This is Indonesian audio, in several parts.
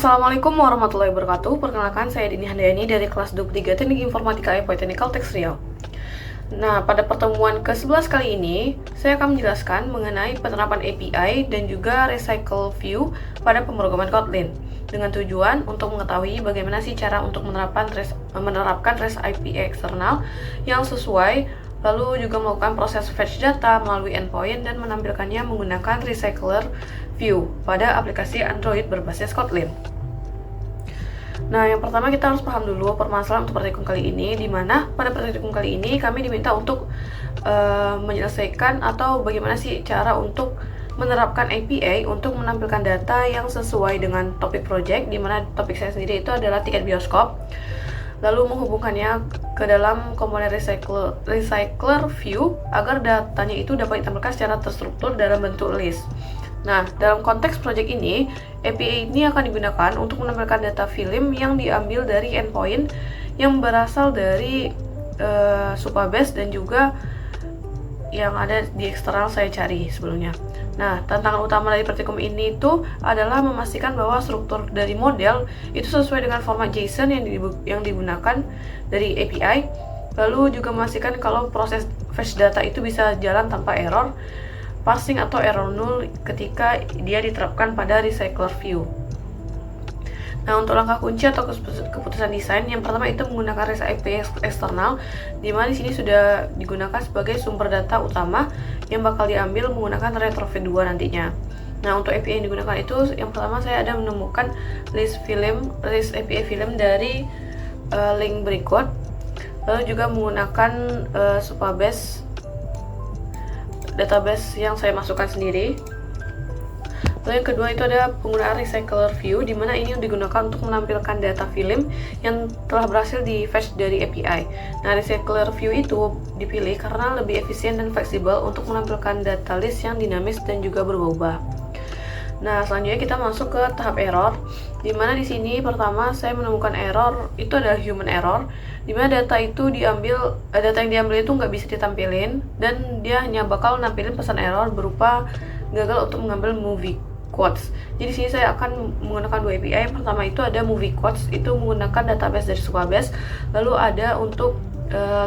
Assalamualaikum warahmatullahi wabarakatuh. Perkenalkan, saya Dini Handayani dari kelas 23 Teknik Informatika Politeknikal Teks Riau. Nah, pada pertemuan ke-11 kali ini, saya akan menjelaskan mengenai penerapan API dan juga Recycle View pada pemrograman Kotlin dengan tujuan untuk mengetahui bagaimana sih cara untuk menerapkan REST API eksternal yang sesuai, lalu juga melakukan proses fetch data melalui endpoint dan menampilkannya menggunakan Recycler View pada aplikasi Android berbasis Kotlin. Nah, yang pertama kita harus paham dulu permasalahan untuk praktikum kali ini, di mana pada praktikum kali ini kami diminta untuk menyelesaikan atau bagaimana sih cara untuk menerapkan API untuk menampilkan data yang sesuai dengan topik project, di mana topik saya sendiri itu adalah tiket bioskop, lalu menghubungkannya ke dalam komponen Recycler View agar datanya itu dapat ditampilkan secara terstruktur dalam bentuk list. Nah, dalam konteks project ini, API ini akan digunakan untuk menampilkan data film yang diambil dari endpoint yang berasal dari Supabase dan juga yang ada di eksternal saya cari sebelumnya. Nah, tantangan utama dari praktikum ini itu adalah memastikan bahwa struktur dari model itu sesuai dengan format JSON yang digunakan dari API, lalu juga memastikan kalau proses fetch data itu bisa jalan tanpa error, parsing atau error null ketika dia diterapkan pada Recycler View. Nah, untuk langkah kunci atau keputusan desain, yang pertama itu menggunakan REST API eksternal, di mana di sini sudah digunakan sebagai sumber data utama yang bakal diambil menggunakan retrofit 2 nantinya. Nah, untuk API yang digunakan itu, yang pertama saya ada menemukan list API film dari link berikut, lalu juga menggunakan Supabase database yang saya masukkan sendiri. Lalu yang kedua itu ada penggunaan Recycler View, di mana ini digunakan untuk menampilkan data film yang telah berhasil di fetch dari API. Nah, Recycler View itu dipilih karena lebih efisien dan fleksibel untuk menampilkan data list yang dinamis dan juga berubah-ubah. Nah, selanjutnya kita masuk ke tahap error, di mana di sini pertama saya menemukan error itu adalah human error, di mana data yang diambil itu nggak bisa ditampilin dan dia hanya bakal nampilin pesan error berupa gagal untuk mengambil movie quotes. Jadi di sini saya akan menggunakan dua API. Yang pertama itu ada movie quotes, itu menggunakan database dari Supabase, lalu ada untuk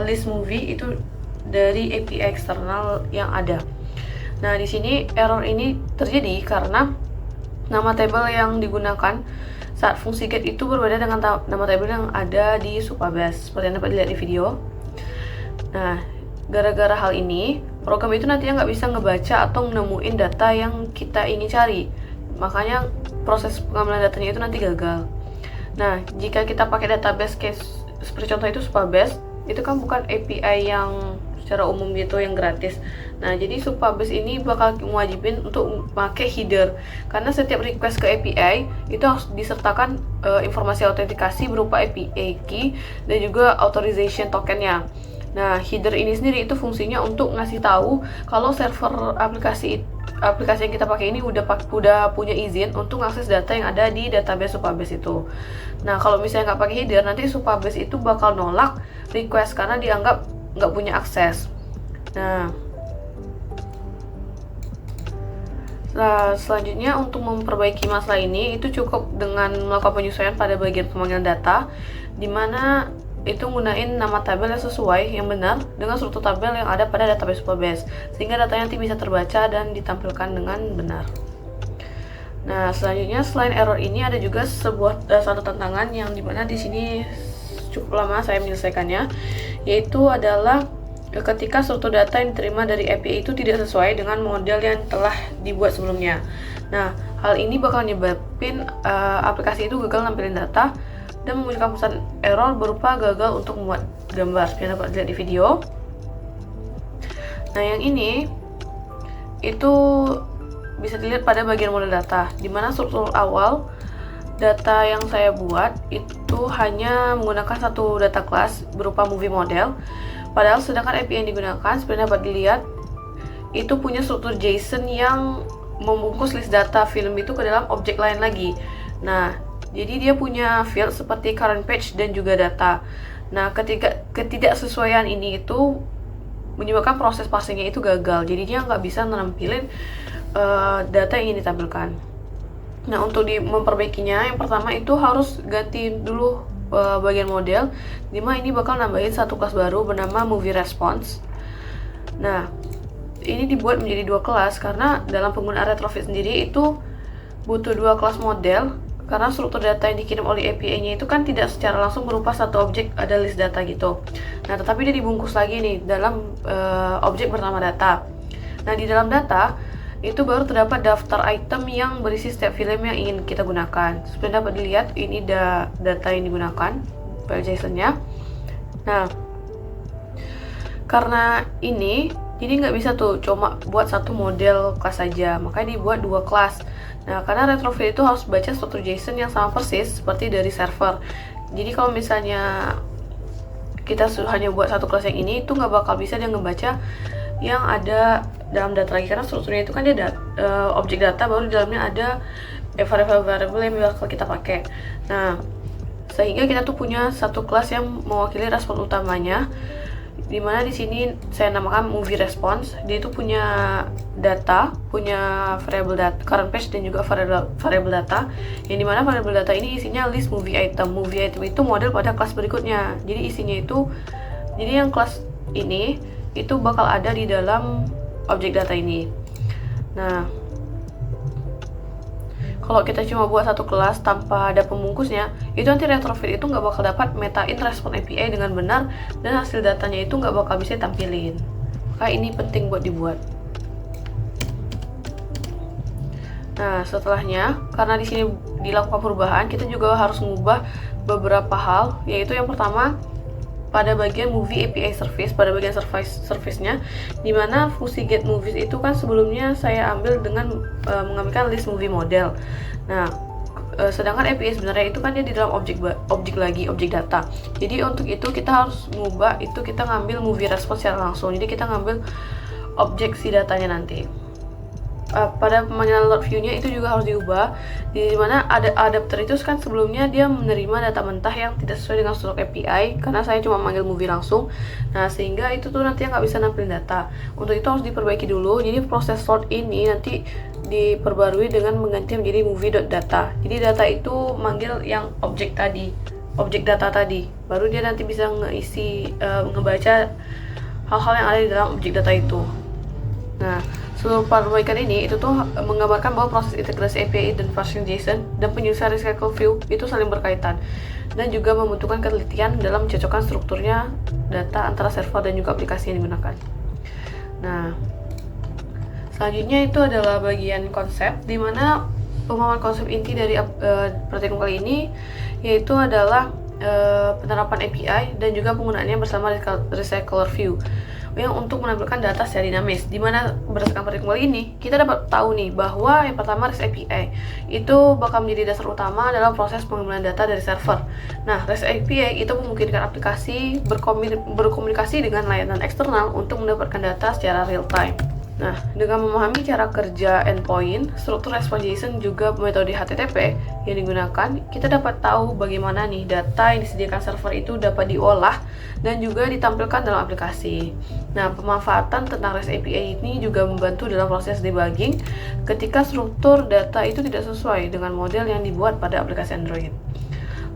list movie itu dari API eksternal yang ada. Nah, di sini error ini terjadi karena nama table yang digunakan saat fungsi get itu berbeda dengan nama table yang ada di Supabase, seperti yang dapat dilihat di video. Nah, gara-gara hal ini, program itu nantinya nggak bisa ngebaca atau nemuin data yang kita ingin cari. Makanya proses pengambilan datanya itu nanti gagal. Nah, jika kita pakai database case seperti contoh itu Supabase, itu kan bukan API yang secara umum gitu yang gratis. Nah, jadi Supabase ini bakal mewajibin untuk pakai header, karena setiap request ke API itu harus disertakan informasi autentikasi berupa API key dan juga authorization tokennya. Nah, header ini sendiri itu fungsinya untuk ngasih tahu kalau server aplikasi yang kita pakai ini udah punya izin untuk mengakses data yang ada di database Supabase itu. Nah, kalau misalnya nggak pakai header, nanti Supabase itu bakal nolak request karena dianggap nggak punya akses. Nah, selanjutnya untuk memperbaiki masalah ini itu cukup dengan melakukan penyesuaian pada bagian pemanggilan data, di mana itu gunain nama tabel yang sesuai, yang benar dengan struktur tabel yang ada pada database Supabase, sehingga datanya nanti bisa terbaca dan ditampilkan dengan benar. Nah, selanjutnya selain error ini ada juga satu tantangan yang dimana di sini cukup lama saya menyelesaikannya, yaitu adalah ketika struktur data yang diterima dari API itu tidak sesuai dengan model yang telah dibuat sebelumnya. Nah, hal ini bakal nyebabin aplikasi itu gagal nampilin data dan memunculkan pesan error berupa gagal untuk membuat gambar, seperti yang dapat dilihat di video. Nah, yang ini itu bisa dilihat pada bagian model data, di mana struktur awal data yang saya buat itu hanya menggunakan satu data class berupa movie model, padahal sedangkan API yang digunakan seperti yang dapat dilihat itu punya struktur JSON yang membungkus list data film itu ke dalam objek lain lagi. Nah, jadi dia punya field seperti current page dan juga data. Nah, ketidaksesuaian ini itu menyebabkan proses parsingnya itu gagal. Jadi dia nggak bisa menampilkan data yang ingin ditampilkan. Nah, untuk memperbaikinya, yang pertama itu harus ganti dulu bagian model, dimana ini bakal nambahin satu kelas baru bernama Movie Response. Nah, ini dibuat menjadi dua kelas karena dalam penggunaan retrofit sendiri itu butuh dua kelas model, karena struktur data yang dikirim oleh API-nya itu kan tidak secara langsung berupa satu objek, ada list data gitu. Nah, tetapi dia dibungkus lagi nih dalam objek bernama data. Nah, di dalam data itu baru terdapat daftar item yang berisi setiap film yang ingin kita gunakan. Seperti dapat dilihat, ini data yang digunakan, file JSON-nya. Nah, karena ini, jadi nggak bisa tuh cuma buat satu model kelas saja, makanya dibuat dua kelas. Nah, karena retrofit itu harus baca struktur JSON yang sama persis seperti dari server. Jadi kalau misalnya kita hanya buat satu kelas yang ini, itu nggak bakal bisa dia ngebaca yang ada dalam data lagi, karena strukturnya itu kan dia objek data, baru di dalamnya ada variable yang bakal kita pakai. Nah, sehingga kita tuh punya satu kelas yang mewakili respon utamanya, dimana di sini saya namakan Movie Response. Dia itu punya data, punya variable data, current page, dan juga variable data, yang dimana variable data ini isinya list movie item. Movie item itu model pada kelas berikutnya. Jadi isinya itu, jadi yang kelas ini itu bakal ada di dalam objek data ini. Nah, kalau kita cuma buat satu kelas tanpa ada pembungkusnya, itu nanti retrofit itu nggak bakal dapat metain respon API dengan benar, dan hasil datanya itu nggak bakal bisa ditampilin. Maka ini penting buat dibuat. Nah, setelahnya, karena di sini dilakukan perubahan, kita juga harus mengubah beberapa hal, yaitu yang pertama, pada bagian movie API service, pada bagian service-nya, dimana fungsi get movies itu kan sebelumnya saya ambil dengan mengambilkan list movie model. Nah, sedangkan API sebenarnya itu kan dia di dalam objek data. Jadi untuk itu kita harus mengubah itu, kita ngambil movie response secara langsung. Jadi kita ngambil objek si datanya nanti. Pada pemanggilan load view-nya itu juga harus diubah, di mana ada adapter itu kan sebelumnya dia menerima data mentah yang tidak sesuai dengan struktur API, karena saya cuma manggil movie langsung. Nah, sehingga itu tuh nanti nggak bisa nampilin data. Untuk itu harus diperbaiki dulu. Jadi proses load ini nanti diperbarui dengan mengganti menjadi movie.data. Jadi data itu manggil yang objek data tadi, baru dia nanti bisa ngebaca hal-hal yang ada di dalam objek data itu. Nah, seluruh perbaikan ini itu tuh menggambarkan bahwa proses integrasi API dan parsing JSON dan penyelesaian recycle view itu saling berkaitan, dan juga membutuhkan ketelitian dalam mencocokkan strukturnya data antara server dan juga aplikasi yang digunakan. Nah, selanjutnya itu adalah bagian konsep, di mana pemahaman konsep inti dari praktikum kali ini yaitu adalah penerapan API dan juga penggunaannya bersama recycler view yang untuk menampilkan data secara dinamis, dimana berdasarkan praktikum kali ini kita dapat tahu nih bahwa yang pertama REST API itu bakal menjadi dasar utama dalam proses pengambilan data dari server. Nah, REST API itu memungkinkan aplikasi berkomunikasi dengan layanan eksternal untuk mendapatkan data secara real time. Nah, dengan memahami cara kerja endpoint, struktur respon JSON, juga metode HTTP yang digunakan, kita dapat tahu bagaimana nih data yang disediakan server itu dapat diolah dan juga ditampilkan dalam aplikasi. Nah, pemanfaatan tentang REST API ini juga membantu dalam proses debugging ketika struktur data itu tidak sesuai dengan model yang dibuat pada aplikasi Android.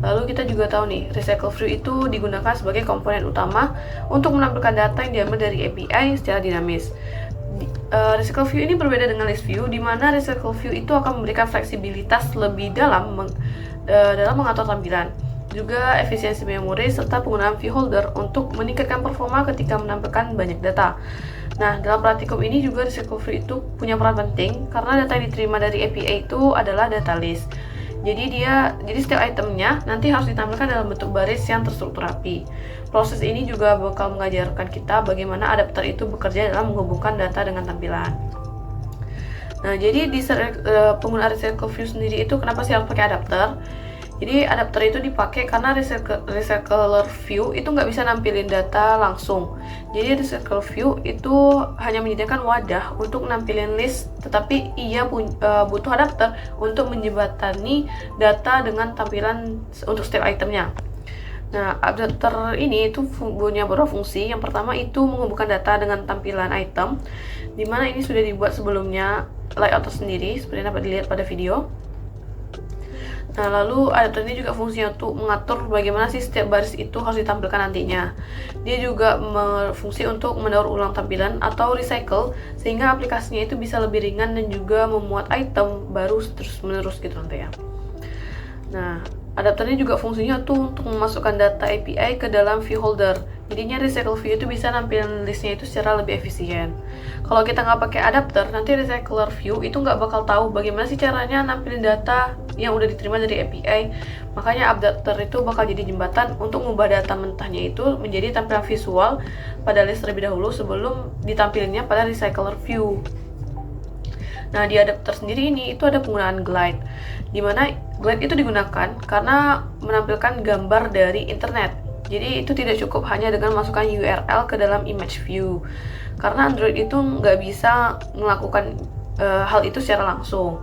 Lalu kita juga tahu nih, recycle view itu digunakan sebagai komponen utama untuk menampilkan data yang diambil dari API secara dinamis. Recycle view ini berbeda dengan list view, di mana recycle view itu akan memberikan fleksibilitas lebih dalam mengatur tampilan, juga efisiensi memori serta penggunaan view holder untuk meningkatkan performa ketika menampilkan banyak data. Nah, dalam praktikum ini juga recycle view itu punya peran penting karena data yang diterima dari API itu adalah data list. Jadi setiap itemnya nanti harus ditampilkan dalam bentuk baris yang terstruktur rapi. Proses ini juga bakal mengajarkan kita bagaimana adapter itu bekerja dalam menghubungkan data dengan tampilan. Nah, jadi di penggunaan recycle view sendiri itu kenapa sih harus pakai adapter? Jadi adapter itu dipakai karena recycler view itu nggak bisa nampilin data langsung. Jadi recycle view itu hanya menyediakan wadah untuk nampilin list, tetapi ia butuh adapter untuk menjembatani data dengan tampilan untuk setiap itemnya. Nah, adapter ini itu punya beberapa fungsi. Yang pertama itu menghubungkan data dengan tampilan item, dimana ini sudah dibuat sebelumnya layout tersendiri seperti yang dapat dilihat pada video. Nah, lalu adapter ini juga fungsinya untuk mengatur bagaimana sih setiap baris itu harus ditampilkan nantinya. Dia juga berfungsi untuk mendaur ulang tampilan atau recycle, sehingga aplikasinya itu bisa lebih ringan dan juga memuat item baru terus-menerus gitu nanti ya. Nah, adapter ini juga fungsinya tuh untuk memasukkan data API ke dalam view holder. Jadinya recycle view itu bisa nampilin listnya itu secara lebih efisien. Kalau kita nggak pakai adapter, nanti recycler view itu nggak bakal tahu bagaimana sih caranya nampilin data yang udah diterima dari API. Makanya adapter itu bakal jadi jembatan untuk mengubah data mentahnya itu menjadi tampilan visual pada list terlebih dahulu sebelum ditampilinnya pada recycler view. Nah, di adapter sendiri ini itu ada penggunaan glide, di mana glide itu digunakan karena menampilkan gambar dari internet. Jadi itu tidak cukup hanya dengan masukkan URL ke dalam image view, karena Android itu nggak bisa melakukan hal itu secara langsung.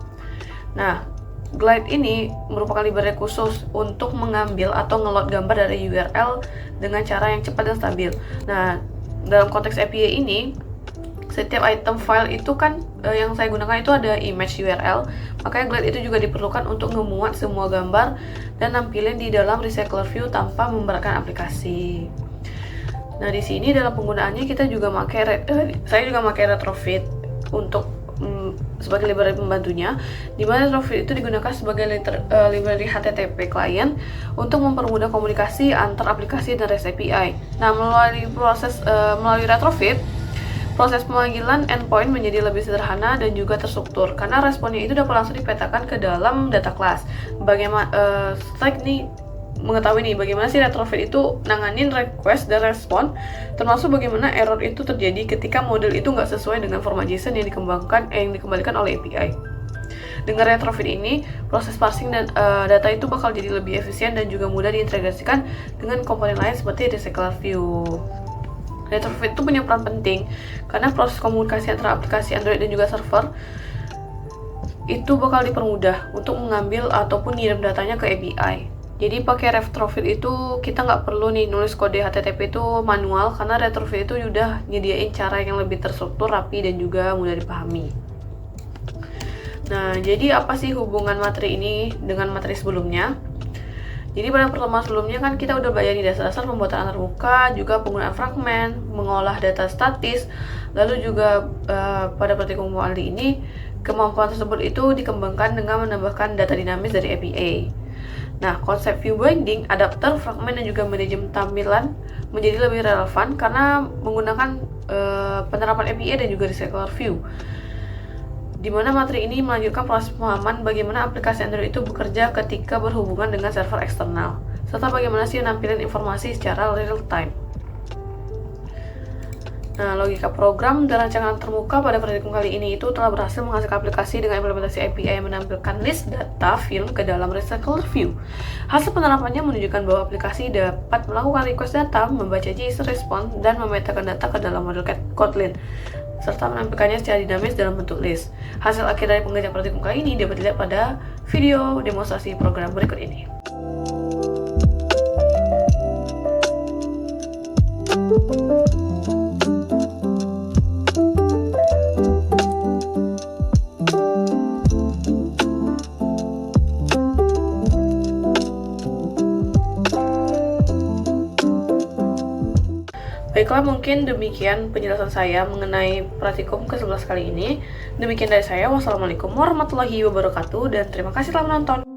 Nah, glide ini merupakan library khusus untuk mengambil atau ngeload gambar dari URL dengan cara yang cepat dan stabil. Nah, dalam konteks API ini, setiap item file itu kan yang saya gunakan itu ada image URL, makanya glide itu juga diperlukan untuk memuat semua gambar dan nampilin di dalam recycler view tanpa memberatkan aplikasi. Nah, di sini dalam penggunaannya kita juga saya juga pakai retrofit untuk sebagai library pembantunya, di mana retrofit itu digunakan sebagai library HTTP client untuk mempermudah komunikasi antar aplikasi dan REST API. Nah, melalui retrofit, proses pemanggilan endpoint menjadi lebih sederhana dan juga terstruktur karena responnya itu dapat langsung dipetakan ke dalam data class. Bagaimana Stack nih mengetahui nih bagaimana sih retrofit itu nanganin request dan respon, termasuk bagaimana error itu terjadi ketika model itu nggak sesuai dengan format JSON yang dikembalikan oleh API. Dengan retrofit ini, proses parsing dan data itu bakal jadi lebih efisien dan juga mudah diintegrasikan dengan komponen lain seperti recycler view. Retrofit itu punya peran penting karena proses komunikasi antara aplikasi Android dan juga server itu bakal dipermudah untuk mengambil ataupun ngirim datanya ke API. Jadi pakai retrofit itu kita nggak perlu nih nulis kode HTTP itu manual karena retrofit itu udah nyediain cara yang lebih terstruktur, rapi, dan juga mudah dipahami. Nah, jadi apa sih hubungan materi ini dengan materi sebelumnya? Jadi pada pertemuan sebelumnya kan kita udah belajar di dasar-dasar pembuatan antarmuka, juga penggunaan fragmen, mengolah data statis, lalu juga pada praktikum kali ini kemampuan tersebut itu dikembangkan dengan menambahkan data dinamis dari API. Nah, konsep view binding, adapter, fragmen, dan juga manajemen tampilan menjadi lebih relevan karena menggunakan penerapan API dan juga recycler view. Di mana materi ini melanjutkan proses pemahaman bagaimana aplikasi Android itu bekerja ketika berhubungan dengan server eksternal, serta bagaimana sih nampilin informasi secara real time. Nah, logika program dan rancangan termuka pada praktikum kali ini itu telah berhasil menghasilkan aplikasi dengan implementasi API yang menampilkan list data film ke dalam recycler view. Hasil penerapannya menunjukkan bahwa aplikasi dapat melakukan request data, membaca JSON response, dan memetakan data ke dalam model Kotlin, serta menampilkannya secara dinamis dalam bentuk list. Hasil akhir dari pengerjaan praktikum kali ini dapat dilihat pada video demonstrasi program berikut ini. Baiklah, mungkin demikian penjelasan saya mengenai praktikum ke-11 kali ini. Demikian dari saya, wassalamualaikum warahmatullahi wabarakatuh, dan terima kasih telah menonton.